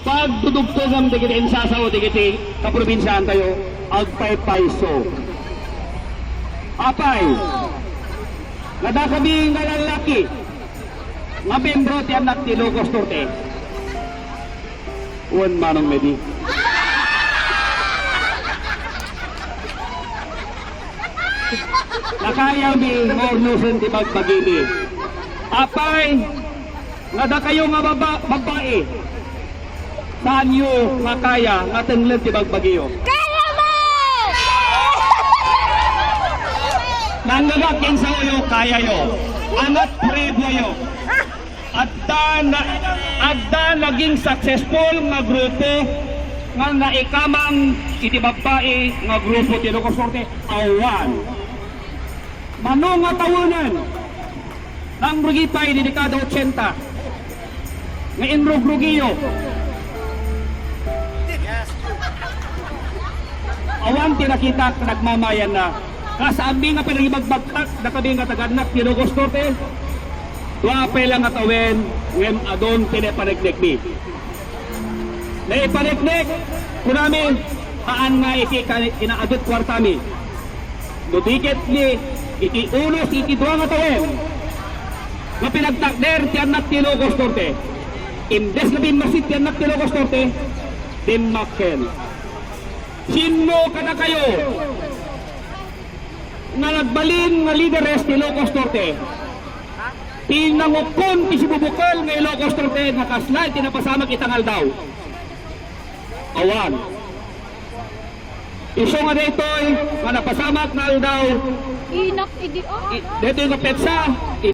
Pag dudugtugam digiti insasaw digiti kaprobinsyahan tayo, agpay-payso. Apay, nada kami nga lalaki, nga membro ti anak ti Ilocos Norte. Uwan manong medi. Nakaya mi ngornusen ti bagbagini. Apay, nada kayo nga babae. Saan nyo nga kaya nga tenglen ti bagbagiyo? Kaya mo! Nanggagakin sa uyo, kaya yo. Anat prebo yo. Adda naging successful nga grupo nga naikamang iti babae nga grupo ti Ilocos Norte awan. Mano nga tawanan nang rugipay di dekada 80 nga inrugrugiyo. Awan tinakita nagmamayan na kasabi nga pinagibagbagkat na kami nga taganak ti Ilocos Norte. Wapay lang at awen ngem adon pinapanagnek mi. Naipanagnek kunami haan nga iti inaadot kwartami. Dudikit ni iti unos iti duwa nga tawen nga pinagtakder ti anak ti Ilocos Norte. Imbes na binmasit ti anak ti Ilocos Norte, dinmakken. Sino ka na kayo nga nagbalin nga lideres ti Ilocos Norte? Tinangukon ti sibubukal nga Ilocos Norte nga kasla tinapasamak itangal daw. Awan. Iso nga dito'y nga napasamak na daw. Inak, idi, Dito yung kapetsa.